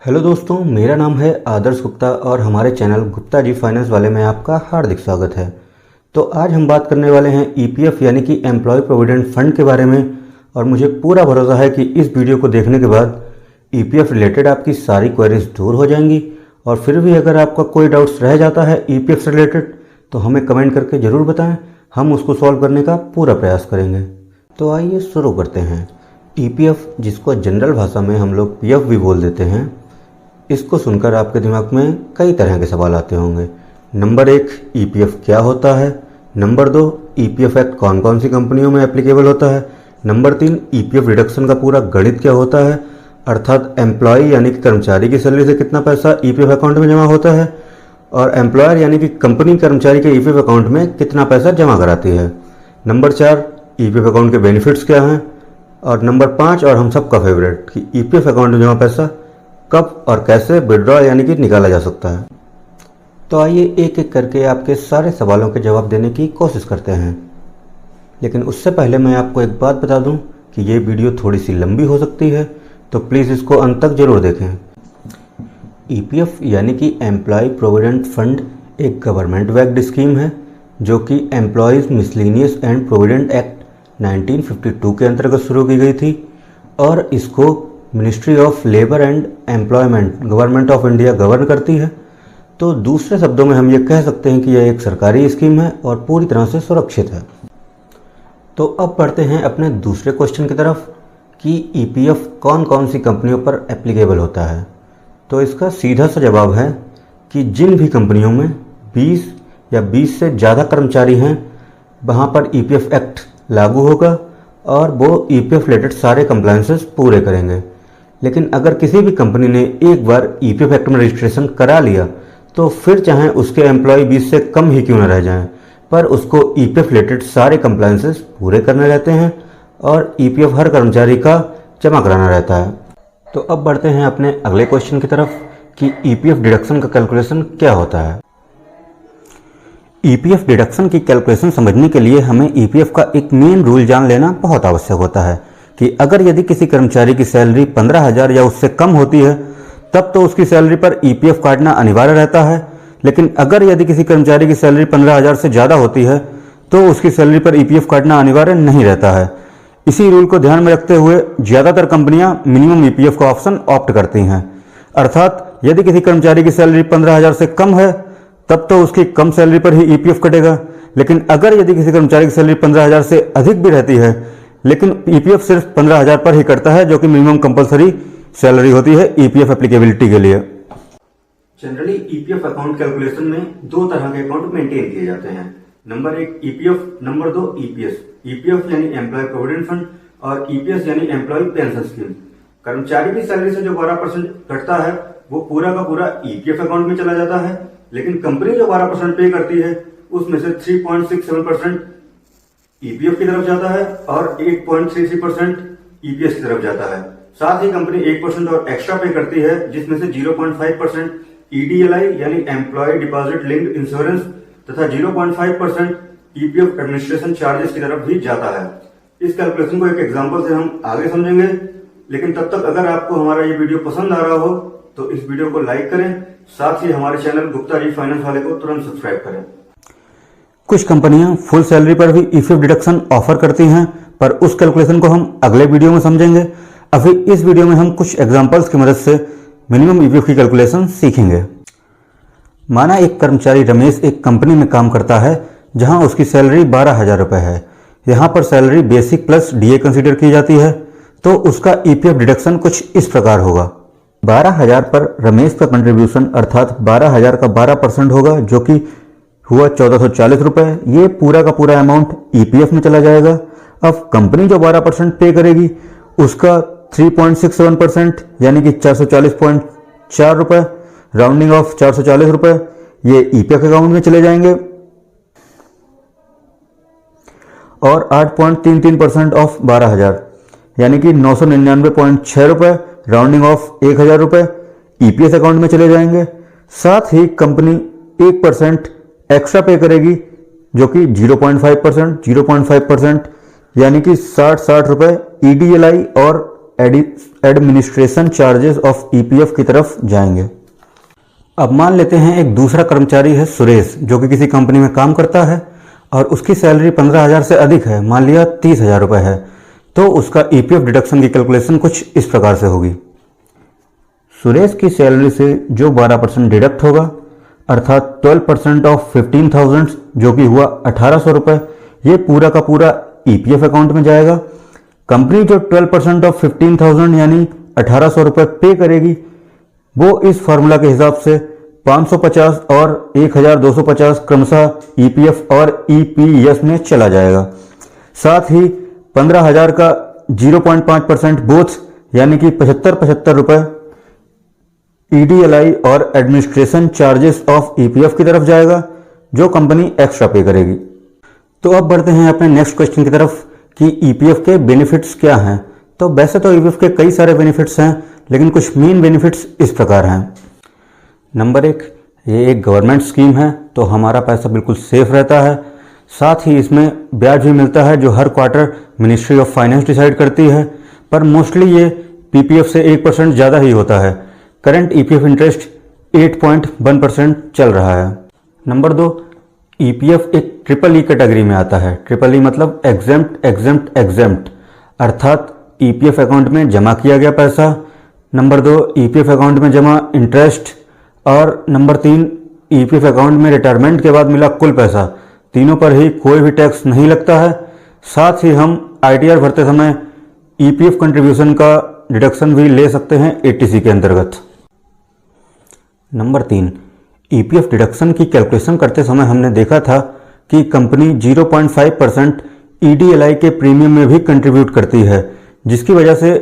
Hello दोस्तों, मेरा नाम है आदर्श गुप्ता और हमारे चैनल गुप्ता जी फाइनेंस वाले में आपका हार्दिक स्वागत है। तो आज हम बात करने वाले हैं ईपीएफ यानी कि एम्प्लॉय प्रोविडेंट फंड के बारे में। और मुझे पूरा भरोसा है कि इस वीडियो को देखने के बाद ईपीएफ रिलेटेड आपकी सारी क्वेरीज दूर हो जाएंगी। और फिर भी अगर आपका कोई डाउट्स रह जाता है ईपीएफ से रिलेटेड तो हमें कमेंट करके ज़रूर बताएं, हम उसको सॉल्व करने का पूरा प्रयास करेंगे। तो आइए शुरू करते हैं। ईपीएफ, जिसको जनरल भाषा में हम लोग पीएफ भी बोल देते हैं, इसको सुनकर आपके दिमाग में कई तरह के सवाल आते होंगे। नंबर 1, ईपीएफ क्या होता है। नंबर 2, ईपीएफ एक्ट कौन कौन सी कंपनियों में एप्लीकेबल होता है। नंबर 3, ईपीएफ डिडक्शन का पूरा गणित क्या होता है, अर्थात एम्प्लॉय यानी कि कर्मचारी की सैलरी से कितना पैसा ईपीएफ अकाउंट में जमा होता है और एम्प्लॉयर यानी कि कंपनी कर्मचारी के ईपीएफ अकाउंट में कितना पैसा जमा कराती है। नंबर 4, ईपीएफ अकाउंट के बेनिफिट्स क्या हैं। और नंबर 5 और हम सबका फेवरेट कि ईपीएफ अकाउंट में जमा पैसा कब और कैसे विड्रॉ यानी कि निकाला जा सकता है। तो आइए एक एक करके आपके सारे सवालों के जवाब देने की कोशिश करते हैं। लेकिन उससे पहले मैं आपको एक बात बता दूं कि ये वीडियो थोड़ी सी लंबी हो सकती है, तो प्लीज़ इसको अंत तक जरूर देखें। ईपीएफ यानी कि एम्प्लॉय प्रोविडेंट फंड एक गवर्नमेंट बैक्ड स्कीम है जो कि employees miscellaneous and provident act 1952 के अंतर्गत शुरू की गई थी। और इसको ministry of labour and employment government of India govern करती है। तो दूसरे शब्दों में हम ये कह सकते हैं कि यह एक सरकारी स्कीम है और पूरी तरह से सुरक्षित है। तो अब बढ़ते हैं अपने दूसरे क्वेश्चन की तरफ कि ईपीएफ कौन कौन सी कंपनियों पर एप्लीकेबल होता है। तो इसका सीधा सा जवाब है कि जिन भी कंपनियों में 20 या 20 से ज़्यादा कर्मचारी हैं वहाँ पर ईपीएफ एक्ट लागू होगा और वो ईपीएफ रिलेटेड सारे कंप्लायंसेस पूरे करेंगे। लेकिन अगर किसी भी कंपनी ने एक बार ईपीएफ एक्ट में रजिस्ट्रेशन करा लिया तो फिर चाहे उसके एम्प्लॉय 20 से कम ही क्यों न रह जाएं, पर उसको ईपीएफ रिलेटेड सारे कंप्लायंसेस पूरे करने रहते हैं और ईपीएफ हर कर्मचारी का जमा कराना रहता है। तो अब बढ़ते हैं अपने अगले क्वेश्चन की तरफ कि ईपीएफ डिडक्शन का कैलकुलेशन क्या होता है। ईपीएफ डिडक्शन की कैलकुलेशन समझने के लिए हमें ईपीएफ का एक मेन रूल जान लेना बहुत आवश्यक होता है कि अगर यदि किसी कर्मचारी की सैलरी 15,000 या उससे कम होती है तब तो उसकी सैलरी पर ईपीएफ काटना अनिवार्य रहता है। लेकिन अगर यदि किसी कर्मचारी की सैलरी 15,000 से ज़्यादा होती है तो उसकी सैलरी पर ईपीएफ काटना अनिवार्य नहीं रहता है। इसी रूल को ध्यान में रखते हुए ज़्यादातर कंपनियां मिनिमम ईपीएफ का ऑप्शन ऑप्ट करती हैं। अर्थात यदि किसी कर्मचारी की सैलरी 15,000 से कम है तब तो उसकी कम सैलरी पर ही ईपीएफ कटेगा। लेकिन अगर यदि किसी कर्मचारी की सैलरी 15,000 से अधिक भी रहती है लेकिन ईपीएफ सिर्फ 15,000 पर ही कटता है, जो कि मिनिमम कंपलसरी सैलरी होती है ईपीएफ एप्लीकेबिलिटी के लिए। जनरली ईपीएफ अकाउंट कैलकुलेशन में दो तरह के अकाउंट मेंटेन किए जाते हैं। Number 1 EPF, number 2 EPS. EPF यानी एम्प्लॉय प्रोविडेंट फंड और ईपीएस यानी एम्प्लॉय पेंशन स्कीम। कर्मचारी की सैलरी से जो 12% कटता है वो पूरा का पूरा ईपीएफ अकाउंट में चला जाता है। लेकिन कंपनी जो 12% पे करती है उसमें से 3.67% ईपीएफ की तरफ जाता है और 8.33% ईपीएस की तरफ जाता है। साथ ही कंपनी 1% और एक्स्ट्रा पे करती है जिसमें से 0.5% ईडीएलआई यानी एम्प्लॉय डिपॉजिट लिंक्ड इंश्योरेंस तथा 0.5% ईपीएफ एडमिनिस्ट्रेशन चार्जेस की तरफ भी जाता है। इस कैलकुलेशन को एक एग्जांपल से हम आगे समझेंगे। लेकिन तब तक अगर आपको हमारा ये वीडियो पसंद आ रहा हो तो इस वीडियो को लाइक करें, साथ ही हमारे चैनल गुप्ता जी फाइनेंस वाले को तुरंत सब्सक्राइब करें। कुछ कंपनियां फुल सैलरी पर भी ईपीएफ डिडक्शन ऑफर करती हैं, पर उस कैलकुलेशन को हम अगले वीडियो में समझेंगे। अभी इस वीडियो में हम कुछ एग्जांपल्स की मदद से मिनिमम ईपीएफ की कैलकुलेशन सीखेंगे। माना एक कर्मचारी रमेश एक कंपनी में काम करता है जहां उसकी सैलरी 12,000 रुपये है। यहां पर salary basic plus DA consider की जाती है, तो उसका ईपीएफ डिडक्शन कुछ इस प्रकार होगा। 12,000 पर रमेश का कंट्रीब्यूशन अर्थात 12,000 का 12% होगा, जो कि हुआ 1,440 रुपये। ये पूरा का पूरा अमाउंट ईपीएफ में चला जाएगा। अब कंपनी जो 12% पे करेगी उसका 3.67% यानी कि 440.4 रुपये, राउंडिंग ऑफ 440 रुपये, ये ईपीएफ अकाउंट में चले जाएंगे। और 8.33% ऑफ 12,000 यानी कि 999.6 रुपये, राउंडिंग ऑफ 1,000 रुपये ईपीएस अकाउंट में चले जाएंगे। साथ ही कंपनी 1% एक्स्ट्रा पे करेगी जो कि 0.5% यानी कि 60 रुपये ईडीएलआई और एडमिनिस्ट्रेशन चार्जेस ऑफ ईपीएफ की तरफ जाएंगे। अब मान लेते हैं एक दूसरा कर्मचारी है सुरेश, जो कि किसी कंपनी में काम करता है और उसकी सैलरी 15,000 से अधिक है, मान लिया 30,000 रुपये है, तो उसका ईपीएफ डिडक्शन की कैलकुलेशन कुछ इस प्रकार से होगी। सुरेश की सैलरी से जो 12% डिडक्ट होगा, अर्थात 12% ऑफ 15,000 जो कि हुआ 1,800 रुपये, ये पूरा का पूरा ईपीएफ अकाउंट में जाएगा। कंपनी जो 12% ऑफ 15,000 यानी 1,800 रुपये पे करेगी, वो इस फार्मूला के हिसाब से 550 और 1,250 क्रमशः ईपीएफ और ईपीएस में चला जाएगा। साथ ही 15,000 का 0.5% बोथ यानी कि 75 रुपये ईडीएलआई और एडमिनिस्ट्रेशन चार्जेस ऑफ ईपीएफ की तरफ जाएगा, जो कंपनी एक्स्ट्रा पे करेगी। तो अब बढ़ते हैं अपने नेक्स्ट क्वेश्चन की तरफ कि ईपीएफ के बेनिफिट्स क्या हैं। तो वैसे तो ईपीएफ के कई सारे बेनिफिट्स हैं, लेकिन कुछ मेन बेनिफिट्स इस प्रकार हैं। नंबर 1, ये एक गवर्नमेंट स्कीम है, तो हमारा पैसा बिल्कुल सेफ रहता है। साथ ही इसमें ब्याज भी मिलता है, जो हर quarter ministry of finance decide करती है, पर मोस्टली ये पीपीएफ से 1% ज़्यादा ही होता है। करंट ईपीएफ इंटरेस्ट 8.1% चल रहा है। नंबर 2, ईपीएफ एक ट्रिपल कैटेगरी में आता है। ट्रिपल मतलब एग्जेम्प्ट एग्जेम्प्ट एग्जेम्प्ट, अर्थात ईपीएफ अकाउंट में जमा किया गया पैसा। नंबर 2, ईपीएफ अकाउंट में जमा इंटरेस्ट। और नंबर 3, ईपीएफ अकाउंट में रिटायरमेंट के बाद मिला कुल पैसा। तीनों पर ही कोई भी टैक्स नहीं लगता है। साथ ही हम आईटीआर भरते समय ईपीएफ कंट्रीब्यूशन का डिडक्शन भी ले सकते हैं एटीसी के अंतर्गत। नंबर 3, ईपीएफ डिडक्शन की कैलकुलेशन करते समय हमने देखा था कि कंपनी 0.5% ईडीएलआई के प्रीमियम में भी कंट्रीब्यूट करती है, जिसकी वजह से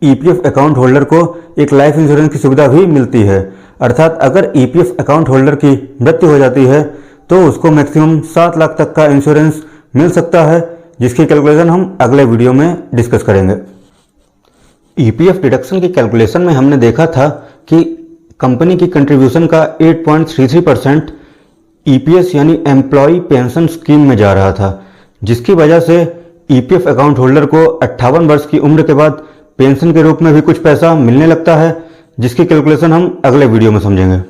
ईपीएफ अकाउंट होल्डर को एक लाइफ इंश्योरेंस की सुविधा भी मिलती है। अर्थात अगर ईपीएफ अकाउंट होल्डर की मृत्यु हो जाती है तो उसको मैक्सिमम 7 लाख तक का इंश्योरेंस मिल सकता है, जिसकी कैलकुलेशन हम अगले वीडियो में डिस्कस करेंगे। ईपीएफ डिडक्शन की कैलकुलेशन में हमने देखा था कि कंपनी की कंट्रीब्यूशन का 8.33% ईपीएस यानी एम्प्लॉय पेंशन स्कीम में जा रहा था, जिसकी वजह से ईपीएफ अकाउंट होल्डर को 58 वर्ष की उम्र के बाद पेंशन के रूप में भी कुछ पैसा मिलने लगता है, जिसकी कैलकुलेशन हम अगले वीडियो में समझेंगे।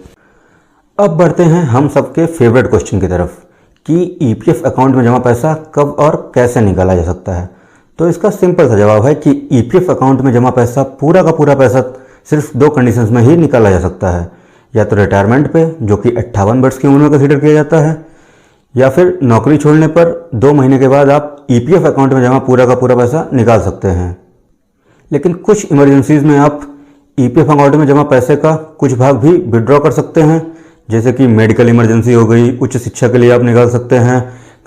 अब बढ़ते हैं हम सबके फेवरेट क्वेश्चन की तरफ कि ईपीएफ अकाउंट में जमा पैसा कब और कैसे निकाला जा सकता है। तो इसका सिंपल सा जवाब है कि ईपीएफ अकाउंट में जमा पैसा पूरा का पूरा पैसा सिर्फ 2 कंडीशंस में ही निकाला जा सकता है, या तो रिटायरमेंट पे जो कि 58 वर्ष की उम्र में कंसीडर किया जाता है, या फिर नौकरी छोड़ने पर 2 महीने के बाद आप ईपीएफ अकाउंट में जमा पूरा का पूरा पैसा निकाल सकते हैं। लेकिन कुछ इमरजेंसीज में आप ईपीएफ अकाउंट में जमा पैसे का कुछ भाग भी विड्रॉ कर सकते हैं, जैसे कि मेडिकल इमरजेंसी हो गई, उच्च शिक्षा के लिए आप निकाल सकते हैं,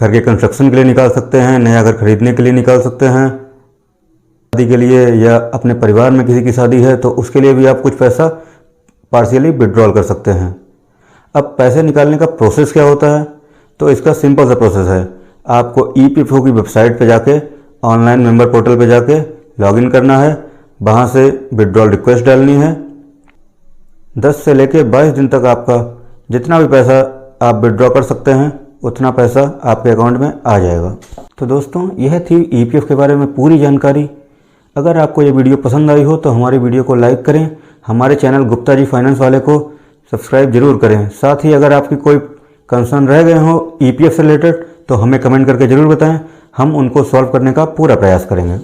घर के कंस्ट्रक्शन के लिए निकाल सकते हैं, नया घर खरीदने के लिए निकाल सकते हैं, शादी के लिए या अपने परिवार में किसी की शादी है तो उसके लिए भी आप कुछ पैसा पार्शियली विड्रॉल कर सकते हैं। अब पैसे निकालने का प्रोसेस क्या होता है, तो इसका सिंपल सा प्रोसेस है। आपको ईपीएफओ की वेबसाइट पे जाके ऑनलाइन मेंबर पोर्टल पे जाके लॉगिन करना है, वहाँ से विड्रॉल रिक्वेस्ट डालनी है। 10 से लेके 22 दिन तक आपका जितना भी पैसा आप विड्रॉ कर सकते हैं उतना पैसा आपके अकाउंट में आ जाएगा। तो दोस्तों, यह थी ईपीएफ के बारे में पूरी जानकारी। अगर आपको ये वीडियो पसंद आई हो तो हमारी वीडियो को लाइक करें, हमारे चैनल गुप्ता जी फाइनेंस वाले को सब्सक्राइब जरूर करें। साथ ही अगर आपकी कोई कंसर्न रह गए हो ईपीएफ से रिलेटेड तो हमें कमेंट करके ज़रूर बताएं, हम उनको सॉल्व करने का पूरा प्रयास करेंगे।